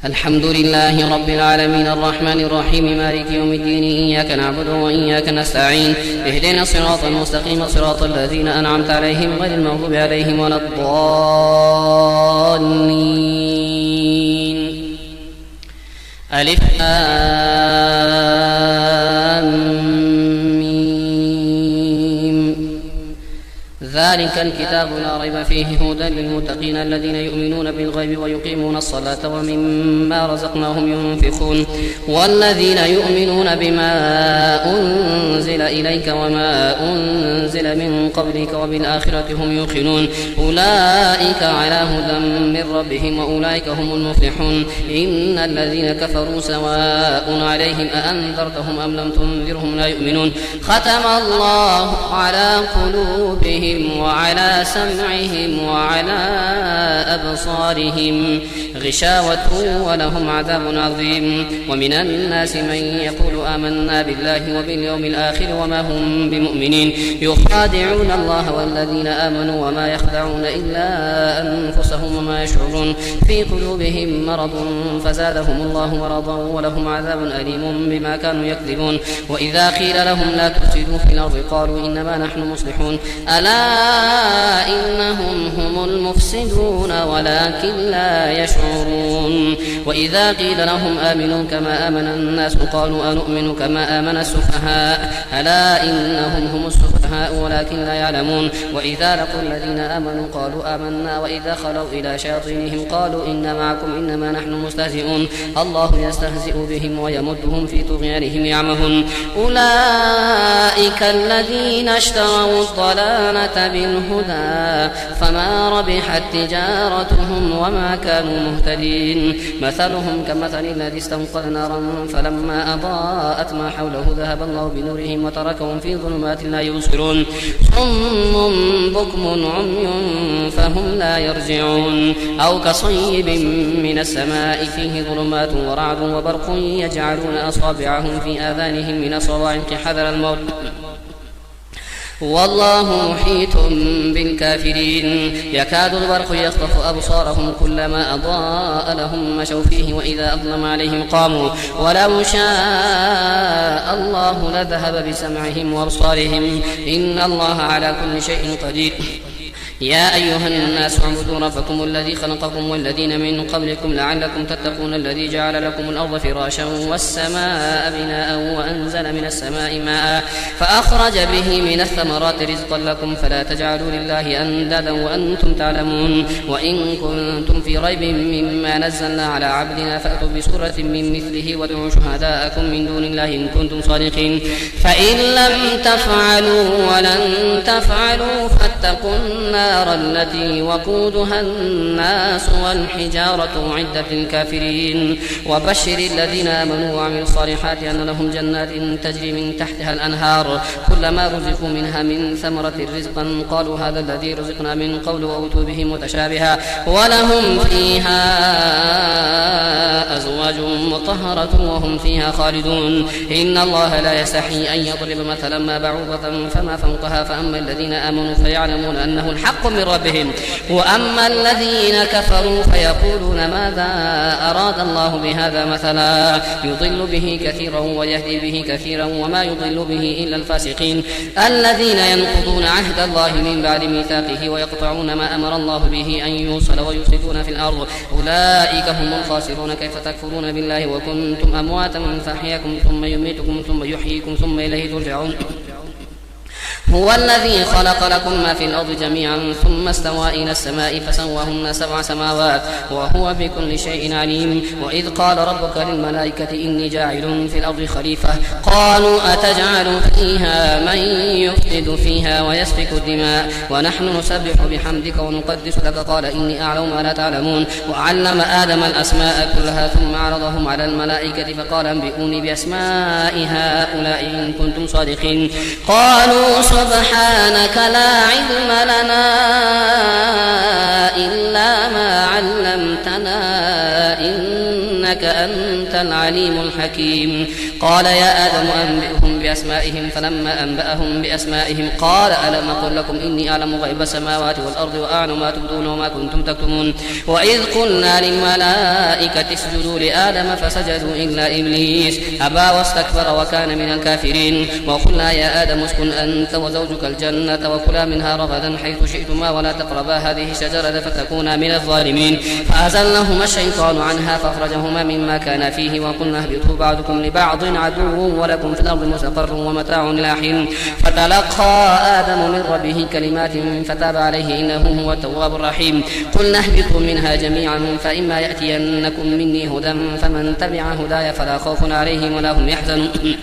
الحمد لله رب العالمين الرحمن الرحيم مالك يوم الدين إياك نعبد وإياك نستعين اهدنا الصراط المستقيم صراط الذين أنعمت عليهم غير المغضوب عليهم ولا الضالين. ألف ذلك الكتاب لا ريب فيه هدى للمتقين الذين يؤمنون بالغيب ويقيمون الصلاة ومما رزقناهم ينفقون والذين يؤمنون بما أنزل إليك وما أنزل من قبلك وبالآخرة هم يوقنون أولئك على هدى من ربهم وأولئك هم المفلحون. إن الذين كفروا سواء عليهم أأنذرتهم أم لم تنذرهم لا يؤمنون. ختم الله على قلوبهم وعلى سمعهم وعلى أبصارهم غشاوة ولهم عذاب عظيم. ومن الناس من يقول آمنا بالله وباليوم الآخر وما هم بمؤمنين يخادعون الله والذين آمنوا وما يخدعون إلا أنفسهم وما يشعرون في قلوبهم مرض فزادهم الله مرضا ولهم عذاب أليم بما كانوا يكذبون. وإذا قيل لهم لا تفسدوا في الأرض قالوا إنما نحن مصلحون ألا إنهم هم المفسدون ولكن لا يشعرون. وإذا قيل لهم آمنوا كما آمن الناس قالوا أنؤمن كما آمن السفهاء ألا إنهم هم السفهاء ولكن لا يعلمون. وإذا لقوا الذين آمنوا قالوا آمنا وإذا خلوا إلى شياطينهم قالوا إن معكم إنما نحن مستهزئون الله يستهزئ بهم ويمدهم في طغيانهم يعمهون. أولئك الذين اشتروا الضلالة بالهدى فما ربحت تجارتهم وما كانوا مهتدين. مثلهم كمثل الذي استوقد نارا فلما أضاءت ما حوله ذهب الله بنورهم وتركهم في ظلمات لا يبصرون صم بكم عمي فهم لا يرجعون. أو كصيب من السماء فيه ظلمات ورعد وبرق يجعلون أصابعهم في آذانهم من الصواعق حذر الموت والله محيط بالكافرين. يكاد البرق يخطف أبصارهم كلما أضاء لهم مشوا فيه وإذا أظلم عليهم قاموا ولو شاء الله لذهب بسمعهم وأبصارهم إن الله على كل شيء قدير. يا أيها الناس اعبدوا ربكم الذي خلقكم والذين من قبلكم لعلكم تتقون الذي جعل لكم الأرض فراشا والسماء بناء وأنزل من السماء ماء فأخرج به من الثمرات رزقا لكم فلا تجعلوا لله أندادا وأنتم تعلمون. وإن كنتم في ريب مما نزلنا على عبدنا فأتوا بسورة من مثله وادعوا شهداءكم من دون الله إن كنتم صادقين. فإن لم تفعلوا ولن تفعلوا فاتقوا النار التي وقودها الناس والحجارة أعدت للكافرين. وبشر الذين آمنوا وعملوا الصالحات أن لهم جنات تجري من تحتها الأنهار كلما رزقوا منها من ثمرة رزقا قالوا هذا الذي رزقنا من قبل وأوتوا به متشابها ولهم فيها أزواج مطهرة وهم فيها خالدون. إن الله لا يستحي أن يضرب مثلا ما بعوضة فما فوقها فأما الذين آمنوا فيعلمون أنه الحق من ربهم وأما الذين كفروا فيقولون ماذا أراد الله بهذا مثلا يضل به كثيرا ويهدي به كثيرا وما يضل به إلا الفاسقين الذين ينقضون عهد الله من بعد ميثاقه ويقطعون ما أمر الله به أن يوصل ويفسدون في الأرض أولئك هم الخاسرون. كيف تكفرون بالله وكنتم أمواتا فأحياكم ثم يميتكم ثم يحييكم ثم إليه ترجعون. هو الذي خلق لكم ما في الأرض جميعا ثم استوى إلى السماء فسواهن 7 سماوات وهو بكل شيء عليم. وإذ قال ربك للملائكة إني جاعل في الأرض خليفة قالوا أتجعل فيها من يفسد فيها ويسفك الدماء ونحن نسبح بحمدك ونقدس لك قال إني أعلم ما لا تعلمون. وعلم آدم الأسماء كلها ثم عرضهم على الملائكة فقال انبئوني بأسماء هؤلاء إن كنتم صادقين قالوا سبحانك لا علم لنا إلا ما علمتنا إنك إنك أنت العليم الحكيم. قال يا آدم أنبئهم بأسمائهم فلما أنبأهم بأسمائهم قال ألم أقل لكم إني أعلم غيب السماوات والأرض وأعلم ما تبدون وما كنتم تكتمون. وإذ قلنا للملائكة اسجدوا لآدم فسجدوا إلا إبليس أبى واستكبر وكان من الكافرين. وقلنا يا آدم اسكن أنت وزوجك الجنة وكلا منها رغدا حيث شئتما ولا تقربا هذه الشجرة فتكونا من الظالمين. فأزلهما الشيطان عنها فأخرجهما مما كان فيه وقلنا اهبطوا بعضكم لبعض عدو ولكم في الأرض مستقر ومتاع إلى حين. فتلقى آدم من ربه كلمات فتاب عليه إنه هو التواب الرحيم. قلنا اهبطوا منها جميعا فإما يأتينكم مني هدى فمن تبع هداي فلا خوف عليهم ولا هم يحزنون.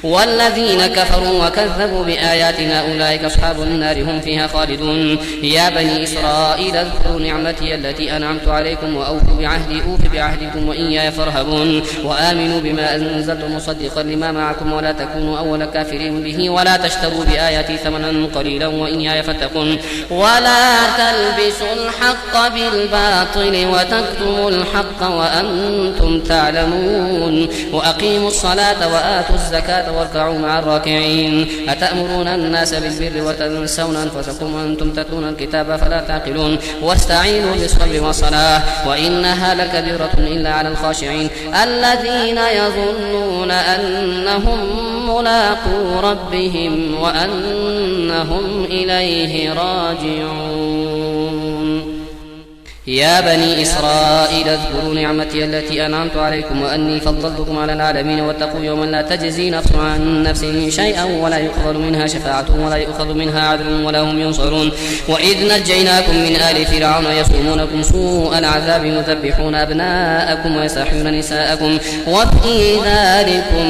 والذين كفروا وكذبوا بآياتنا أولئك أصحاب النار هم فيها خالدون. يا بني إسرائيل اذكروا نعمتي التي أنعمت عليكم وأوفوا بعهدي أوف بعهدكم وإياي فارهبون. وآمنوا بما أنزلت مصدقا لما معكم ولا تكونوا أول كافر به ولا تشتروا بآياتي ثمنا قليلا وإياي فاتقون. ولا تلبسوا الحق بالباطل وتكتموا الحق وأنتم تعلمون. وأقيموا الصلاة وآتوا الزكاة واركعوا مع الراكعين. أتأمرون الناس بالبر وتنسون أنفسكم وأنتم تتلون الكتاب فلا تعقلون. واستعينوا بالصبر والصلاة وإنها لكبيرة إلا على الخاشعين الذين يظنون أنهم ملاقو ربهم وأنهم إليه راجعون. يا بني إسرائيل اذكروا نعمتي التي أنعمت عليكم وأني فضلتكم على العالمين واتقوا يوما لا تجزي نفس عن نفس شيئا ولا يقبل منها شفاعة ولا يؤخذ منها عدل ولا هم ينصرون. وإذ نجيناكم من آل فرعون يسومونكم سوء العذاب يذبحون أبناءكم ويستحيون نساءكم وفي ذلكم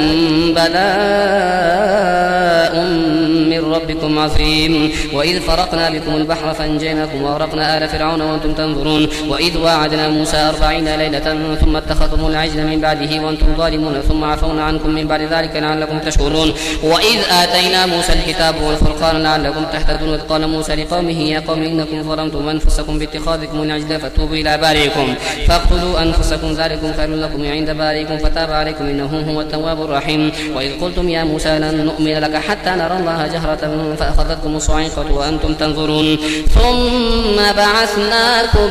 بلاء من ربكم عظيم. وإذ فرقنا بكم البحر فانجيناكم وأغرقنا آل فرعون وأنتم تنظرون. وإذ واعدنا موسى 40 ليلة ثم اتخذتم العجل من بعده وأنتم ظالمون ثم عفونا عنكم من بعد ذلك لعلكم تشكرون. وإذ آتينا موسى الكتاب والفرقان لعلكم تهتدون. إذ قال موسى لقومه يا قوم إنكم ظلمتم أنفسكم باتخاذكم العجل فتوبوا إلى بارئكم فاقتلوا أنفسكم ذلكم خير لكم عند بارئكم فتاب عليكم إنه هو التواب الرحيم. وإذ قلتم يا موسى لن نؤمن لك حتى نرى الله جهرة فأخذتكم الصاعقة وأنتم تنظرون. ثم بعثناكم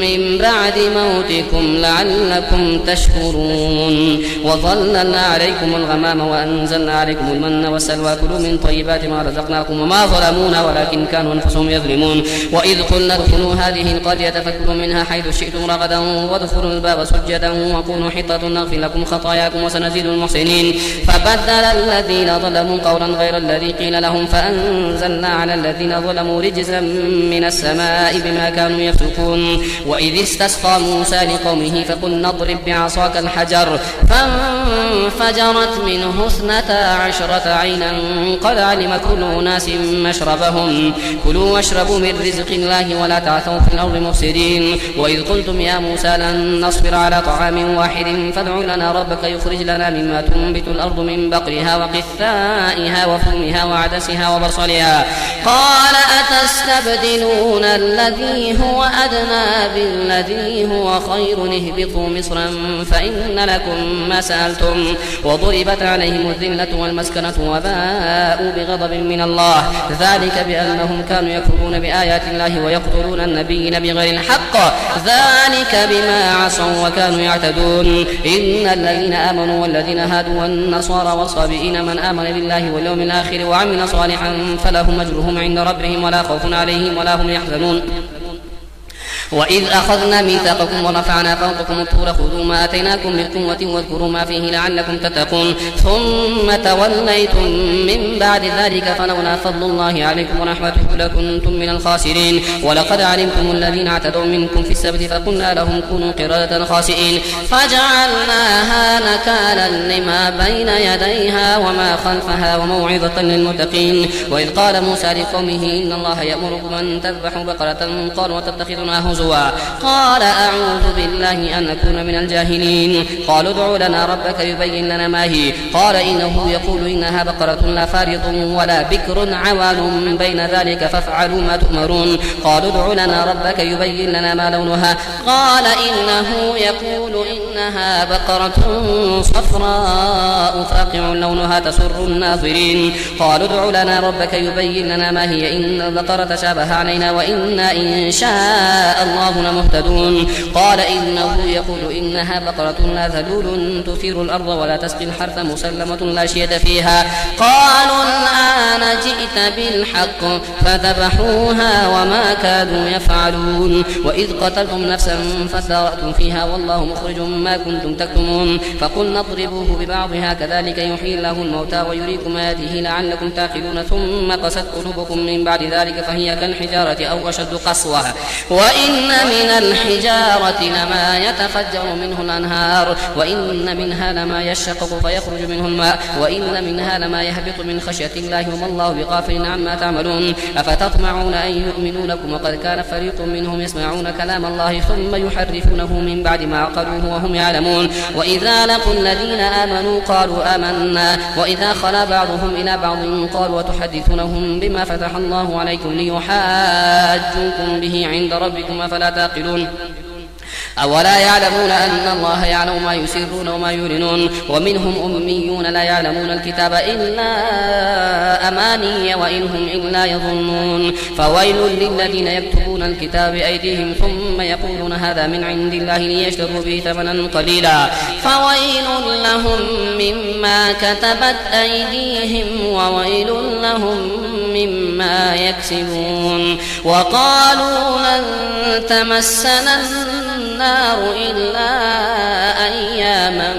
من بعد موتكم لعلكم تشكرون. وظللنا عليكم الغمام وأنزلنا عليكم المن والسلوى كلوا من طيبات ما رزقناكم وما ظلمونا ولكن كانوا أنفسهم يظلمون. وإذ قلنا ادخلوا هذه القرية فكلوا منها حيث شئتم رغدا وادخلوا الباب سجدا وقولوا حطة نغفر لكم خطاياكم وسنزيد المحسنين. فبدل الذين ظلموا قولا غير الذي قيل لهم فأنزلنا على الذين ظلموا رجزا من السماء بما كانوا يفسقون. وإذ استسقى موسى لقومه فقلنا اضرب بعصاك الحجر فانفجرت منه 12 عينا قد علم كل أناس مشربهم كلوا واشربوا من رزق الله ولا تعثوا في الأرض مفسدين. وإذ قلتم يا موسى لن نصبر على طعام واحد فادع لنا ربك يخرج لنا مما تنبت الأرض من بقلها وقثائها وفومها وعدسها وبصلها قال أتستبدلون الذي هو أدنى بالذي هو خير اهبطوا مصرا فإن لكم ما سألتم وضربت عليهم الذلة والمسكنة وباءوا بغضب من الله ذلك بأنهم كانوا يكفرون بآيات الله ويقتلون النبيين بغير الحق ذلك بما عصوا وكانوا يعتدون. إن الذين آمنوا والذين هادوا والنصارى والصابئين من آمن بالله واليوم الآخر وعمل صالحا فلهم أجرهم عند ربهم ولا خوف عليهم ولا هم يحزنون. وإذ أخذنا ميثاقكم ورفعنا فوقكم الطور خذوا ما آتيناكم بقوة واذكروا ما فيه لعلكم تتقون ثم توليتم من بعد ذلك فلولا فضل الله عليكم ورحمته لكنتم من الخاسرين. ولقد علمتم الذين اعتدوا منكم في السبت فقلنا لهم كونوا قردة خاسئين فجعلناها نكالا لما بين يديها وما خلفها وموعظة للمتقين. وإذ قال موسى لقومه إن الله يأمركم أن تذبحوا بقرة قالوا وتتخذونها هزوا هزوا قال أعوذ بالله أن أكون من الجاهلين قالوا ادع لنا ربك يبين لنا ما هي قال إنه يقول إنها بقرة لا فارض ولا بكر عوان بين ذلك فافعلوا ما تؤمرون قالوا ادع لنا ربك يبين لنا ما لونها قال إنه يقول إنها بقرة صفراء فاقع لونها تسر الناظرين قالوا ادع لنا ربك يبين لنا ما هي إن البقرة تشابه علينا وإنا إن شاء الله لمهتدون قال إنه يقول إنها بقرة لا ذلول تثير الأرض ولا تسقي الحرث مسلمة لا شية فيها قالوا الآن جئت بالحق فذبحوها وما كانوا يفعلون وإذ قتلتم نفسا فادارأتم فيها والله مخرج ما كنتم تكتمون فقلنا اضربوه ببعضها كذلك يحيي الله الموتى ويريكم آياته لعلكم تعقلون ثم قست قلوبكم من بعد ذلك فهي كالحجارة أو أشد قسوة وإن من الحجارة لما يتفجر منه الأنهار وإن منها لما يشقق فيخرج منه الماء وإن منها لما يهبط من خشية الله وما الله بغافل عما تعملون أفتطمعون أن يؤمنوا لكم وقد كان فريق منهم يسمعون كلام الله ثم يحرفونه من بعد ما عقلوه وهم يعلمون وإذا لقوا الذين آمنوا قالوا آمنا وإذا خلا بعضهم إلى بعض قالوا وتحدثونهم بما فتح الله عليكم ليحاجوكم به عند ربكم أفلا تعقلون أولا يعلمون أن الله يعلم ما يسرون وما يعلنون ومنهم أميون لا يعلمون الكتاب إلا أماني وإن هم إلا يظنون فويل للذين يكتبون الكتاب بأيديهم ثم يقولون هذا من عند الله ليشتروا به ثمنا قليلا فويل لهم مما كتبت أيديهم وويل لهم مما يكسبون وقالوا لن تمسنا النار إلا أياما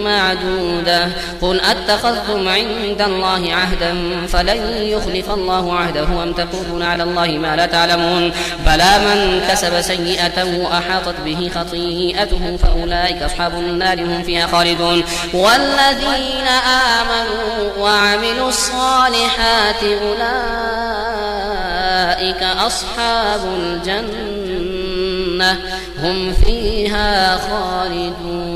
معدودة قل أتخذتم عند الله عهدا فلن يخلف الله عهده أم تقولون على الله ما لا تعلمون بلى من كسب سيئة وأحاطت به خطيئته فأولئك أصحاب النار هم فيها خالدون والذين آمنوا وعملوا الصالحات أولئك أصحاب الجنة هم فيها خالدون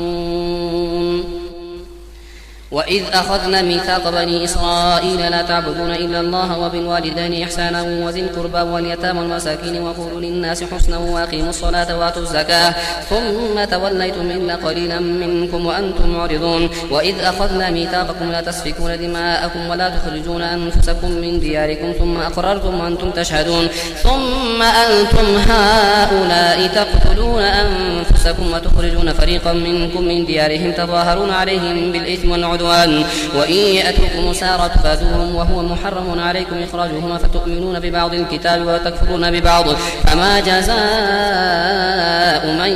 وإذ أخذنا ميثاق بني إسرائيل لا تعبدون إلا الله وبالوالدين إحسانا وذي القربى واليتامى والمساكين وقولوا للناس حسنا وأقيموا الصلاة وآتوا الزكاة ثم توليتم إلا قليلا منكم وأنتم معرضون وإذ أخذنا ميثاقكم لا تسفكون دماءكم ولا تخرجون أنفسكم من دياركم ثم أقررتم وأنتم تشهدون ثم أنتم هؤلاء تقتلون أنفسكم وتخرجون فريقا منكم من ديارهم تظاهرون عليهم بالإثم والعدوان وإن يأتوكم سارة فادوهم وهو محرم عليكم إخراجهما فتؤمنون ببعض الكتاب وتكفرون ببعض فما جزاء من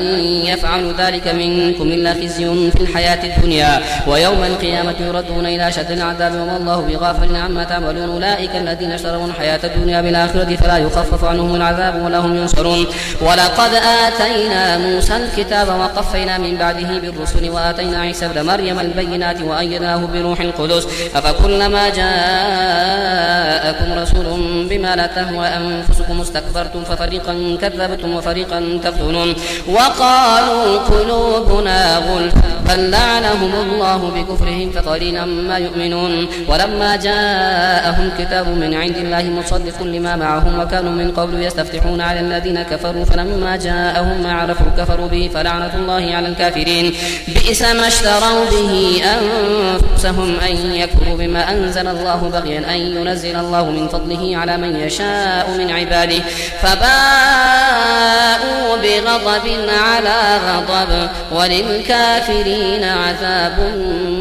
يفعل ذلك منكم إلا خزي في الحياة الدنيا ويوم القيامة يردون إلى أشد العذاب وما الله بغافل عما تعملون أولئك الذين اشتروا الحياة الدنيا بالآخرة فلا يخفف عنهم العذاب ولا هم ينصرون ولقد آتينا موسى الكتاب وقفينا من بعده بالرسل وآتينا عيسى ابن مريم البينات وأيدناه بروح القدس أفكلما جاءكم رسول بما لا تهوى أنفسكم استكبرتم ففريقا كذبتم وفريقا تقتلون وقالوا قلوبنا غلف بل لعنهم الله بكفرهم فقليلا ما يؤمنون ولما جاءهم كتاب من عند الله مصدق لما معهم وكانوا من قبل يستفتحون على الذين كفروا فلما جاءهم ما عرفوا كفروا به فلعنة الله على الكافرين بئس ما اشتروا به أنفسهم أن يكفروا بما أنزل الله بغيا أن ينزل الله من فضله على من يشاء من عباده فباءوا بغضب على غضب وللكافرين عذاب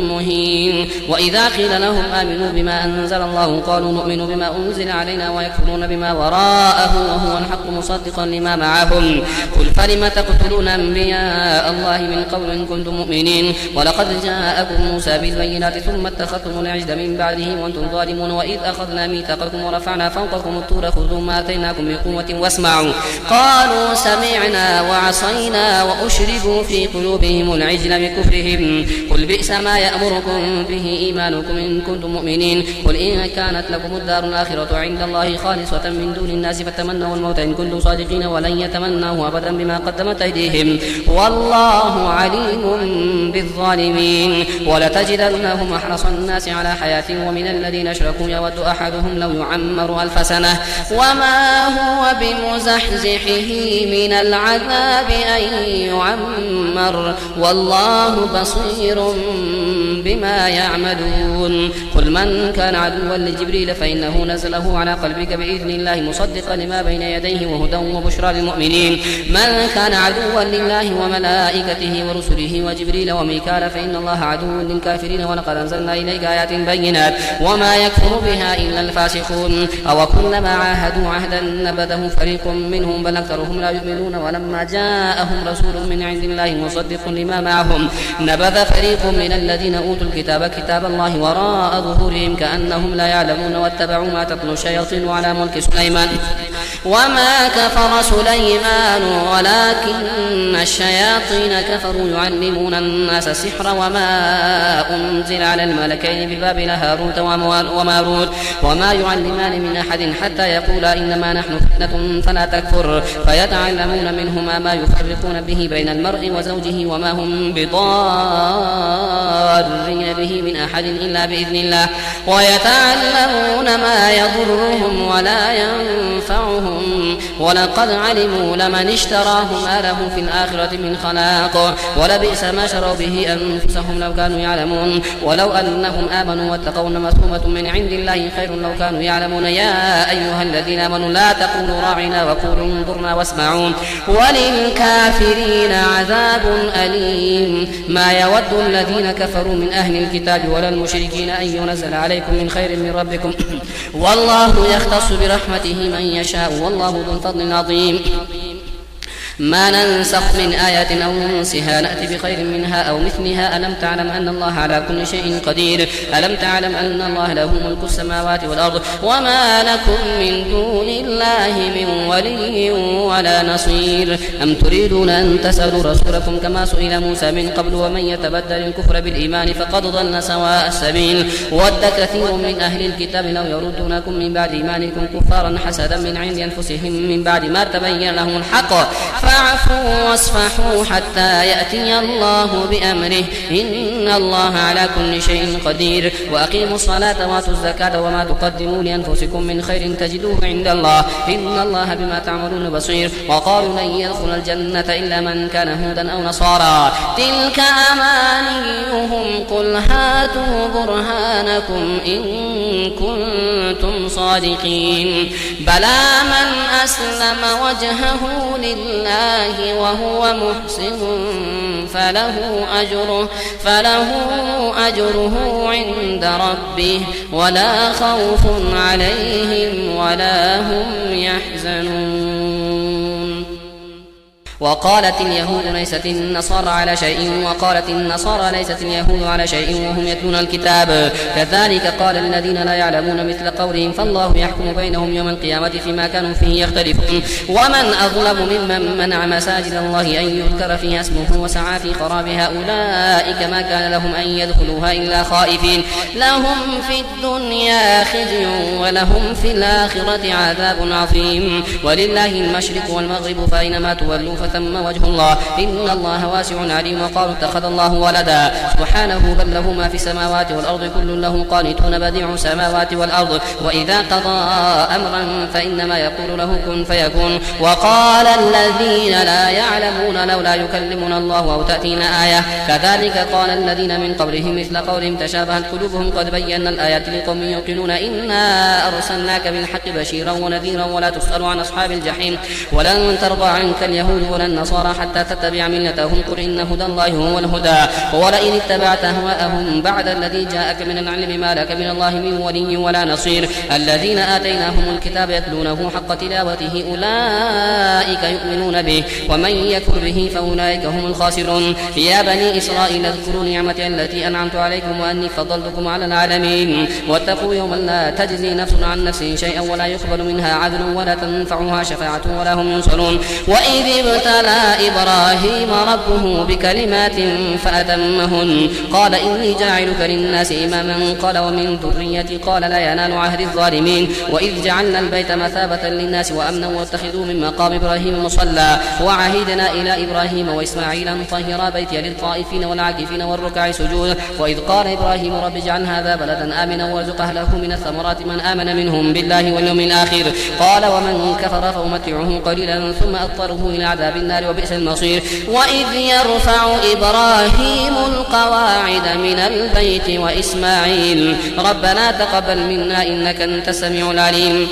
مهين وإذا قيل لهم آمنوا بما أنزل الله قالوا نؤمن بما أنزل علينا ويكفرون بما وراءه وهو الحق مصدقا لما معهم قل فلم تقتلون أنبياء الله من قبل إن كنتم مؤمنين ولقد جاءكم موسى بالبينات ثم اتخذتم العجل من بعده وأنتم ظالمون وإذ أخذنا ميثاقكم ورفعنا فوقكم الطور خذوا ما آتيناكم بقوة واسمعوا قالوا سمعنا وعصينا وأشربوا في قلوبهم العجل بكفرهم قل بئس ما يأمركم به إيمانكم إن كنتم مؤمنين قل إن كانت لكم الدار الآخرة عند الله خالصة من دون الناس فتمنوا الموت إن كنتم صادقين ولن يتمنوه أبدا بما قدمت أيديهم والله عليم بالظالمين ولتجدنهم أحرص الناس على حياة ومن الذين أشركوا يود أحدهم لو يعمر 1000 سنة وما هو بمزحزحه من العذاب أن يعمر والله بصير بما يعملون قل من كان عدوا لجبريل فإنه نزله على قلبك بإذن الله مصدقا لما بين يديه وهدى وبشرى للمؤمنين من كان عدوا لله وملائكته ورسله وجبريل وميكال فإن الله عدو للكافرين ولقد أنزلنا إليك آيات بينات وما يكفر بها إلا الفاسقون أو كلما عاهدوا عهدا نبذه فريق منهم بل أكثرهم لا يؤمنون ولما جاءهم رسول من عند الله مصدق لما معهم نبذ فريق من الذين أوتوا الكتاب كتاب الله وراء ظهورهم كأنهم لا يعلمون واتبعوا ما تتلو الشياطين على ملك سليمان وما كفر سليمان ولكن الشياطين كفروا يعلمون الناس السحر وما أنزل على الملكين ببابل هاروت وماروت وما يعلمان من أحد حتى يقولا إنما نحن فتنة فلا تكفر فيتعلمون منهما ما يفرقون به بين المرء وزوجه وما هم بضارين به من أحد إلا بإذن الله ويتعلمون ما يضرهم ولا ينفعهم ولقد علموا لمن اشتراه ما له في الآخرة من خلاق ولبئس ما شروا به أنفسهم لو كانوا يعلمون ولو أنهم آمنوا واتقوا لمثوبة من عند الله خير لو كانوا يعلمون يا أيها الذين آمنوا لا تقولوا راعنا وقولوا انظرنا واسمعوا وللكافرين عذاب أليم ما يود الذين كفروا من أهل الكتاب ولا المشركين أن ينزل عليكم من خير من ربكم والله يختص برحمته من يشاء والله ذو الفضل العظيم ما ننسخ من آية أو ننسها نأتي بخير منها أو مثلها ألم تعلم أن الله على كل شيء قدير ألم تعلم أن الله له ملك السماوات والأرض وما لكم من دون الله من ولي ولا نصير أم تريدون أن تسألوا رسولكم كما سئل موسى من قبل ومن يتبدل الكفر بالإيمان فقد ضل سواء السبيل ود كثير من أهل الكتاب لو يردونكم من بعد إيمانكم كفارا حسدا من عند أنفسهم من بعد ما تبين لهم الحق فاعفوا واصفحوا حتى يأتي الله بأمره إن الله على كل شيء قدير وأقيموا الصلاة وآتوا الزكاة وما تقدموا لأنفسكم من خير تجدوه عند الله إن الله بما تعملون بصير وقالوا لن يدخل الجنة إلا من كان هودا أو نصارى تلك أمانيهم قل هاتوا برهانكم إن كنتم صادقين بلى من أسلم وجهه لله وهو محسن فله أجره عند ربه ولا خوف عليهم ولا هم يحزنون وقالت اليهود ليست النصارى على شيء وقالت النصارى ليست اليهود على شيء وهم يتلون الكتاب كذلك قال الذين لا يعلمون مثل قولهم فالله يحكم بينهم يوم القيامة فيما كانوا فيه يختلفون ومن أظلم ممن منع مساجد الله أن يذكر فيها اسمه وسعى في خرابها أولئك ما كان لهم أن يدخلوها إلا خائفين لهم في الدنيا خزي ولهم في الآخرة عذاب عظيم ولله المشرق والمغرب فأينما تولوا ثم وجه الله إن الله واسع عليم وقالوا اتخذ الله ولدا سبحانه بل له ما في السماوات والأرض كل له قانتون بديع السماوات والأرض وإذا قضى أمرا فإنما يقول له كن فيكون وقال الذين لا يعلمون لولا يكلمنا الله أو تأتينا آية كذلك قال الذين من قبلهم مثل قولهم تشابهت قلوبهم قد بينا الآيات لقوم يوقنون إنا أرسلناك بالحق بشيرا ونذيرا ولا تسأل عن أصحاب الجحيم ولن ترضى عنك اليهود ولا النصارى حتى تتبع ملتهم قل إن هدى الله هو الهدى ولئن اتبعت أهواءهم بعد الذي جاءك من العلم ما لك من الله من ولي ولا نصير الذين آتيناهم الكتاب يتلونه حق تلاوته أولئك يؤمنون به ومن يكفر به فأولئك هم الخاسرون يا بني إسرائيل اذكروا نعمتي التي أنعمت عليكم وأني فضلتكم على العالمين واتقوا يوما لا تجزي نفس عن نفس شيئا ولا يقبل منها عدل ولا تنفعها شفاعة ولا هم ينصرون وإذ ابتلى إبراهيم ربه بكلمات فأتمهن قال إني جاعلك للناس إماما قال ومن ذريتي قال لا ينال عهد الظالمين وإذ جعلنا البيت مثابة للناس وأمنا واتخذوا من مقام إبراهيم مصلى وعهدنا إلى إبراهيم وإسماعيل أن طهرا بيتي للطائفين والعاكفين والركع سجود وإذ قال إبراهيم رب اجعل هذا بلدا آمنا وارزق أهله من الثمرات من آمن منهم بالله واليوم الآخر قال ومن كفر فأمتعه قليلا ثم أضطره إلى عذاب النار وبئس المصير وإذ يرفع إبراهيم القواعد من البيت وإسماعيل ربنا تقبل منا إنك أنت السميع العليم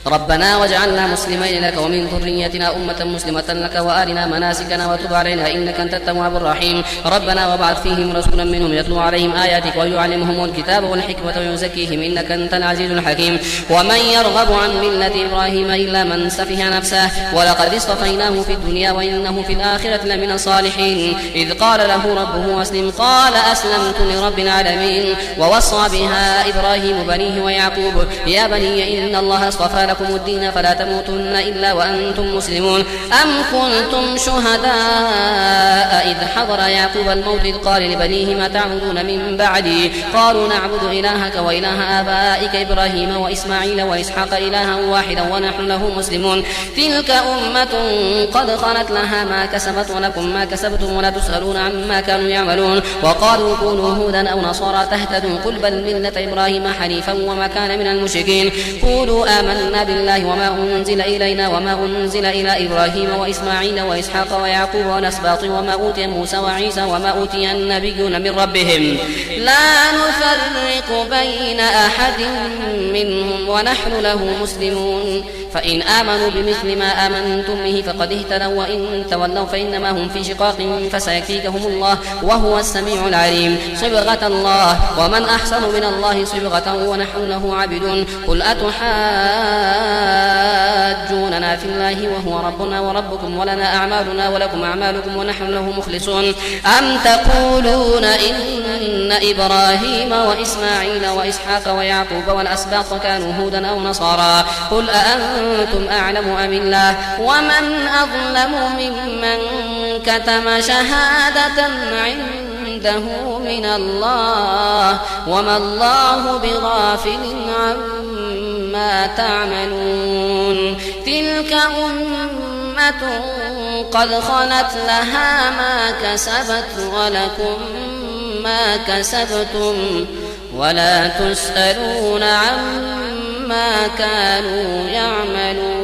ربنا واجعلنا مسلمين لك ومن ذريتنا أمة مسلمة لك وأرنا مناسكنا وتب علينا إنك أنت التواب الرحيم ربنا وابعث فيهم رسولا منهم يتلو عليهم آياتك ويعلمهم الكتاب والحكمة ويزكيهم إنك أنت العزيز الحكيم ومن يرغب عن ملة إبراهيم إلا من سفه نفسه ولقد اصطفيناه في الدنيا وإنه في الآخرة لمن الصالحين إذ قال له ربه أسلم قال أسلمت لرب العالمين ووصى بها إبراهيم بنيه ويعقوب يا بني إن الله اصطفى لكم الدين فلا تموتن إلا وأنتم مسلمون أم كنتم شهداء إذ حضر يعقوب الموت إذ قال لبنيه ما تعبدون من بعدي قالوا نعبد إلهك وإله آبائك إبراهيم وإسماعيل وإسحاق إلها واحدا ونحن له مسلمون تلك أمة قد خلت لها ما كسبت ولكم ما كسبتم ولا تسألون عما كانوا يعملون وقالوا كونوا هودا أو نصارى تهتدوا قل بل ملة إبراهيم حنيفا وما كان من المشركين قولوا آمنا بالله وما أنزل إلينا وما أنزل إلى إبراهيم وإسماعيل وإسحاق ويعقوب والأسباط وما أوتي موسى وعيسى وما أوتي النبيون من ربهم لا نفرق بين أحد منهم ونحن له مسلمون فإن آمنوا بمثل ما آمنتم به فقد اهتدوا وإن تولوا فإنما هم في شقاق فسيكفيكهم الله وهو السميع العليم صبغة الله ومن أحسن من الله صبغة ونحن له عابدون قل أتحاجوننا في الله وهو ربنا وربكم ولنا أعمالنا ولكم أعمالكم ونحن له مخلصون أم تقولون إن إبراهيم وإسماعيل وإسحاق ويعقوب والأسباط كانوا هودا أو نصارى قل أأنتم أعلم أم الله ومن أظلم ممن كتم شهادة عنده من الله وما الله بغافل عما تعملون تلك أمة قد خلت لها ما كسبت ولكم ما كسبتم ولا تسألون عما كانوا يعملون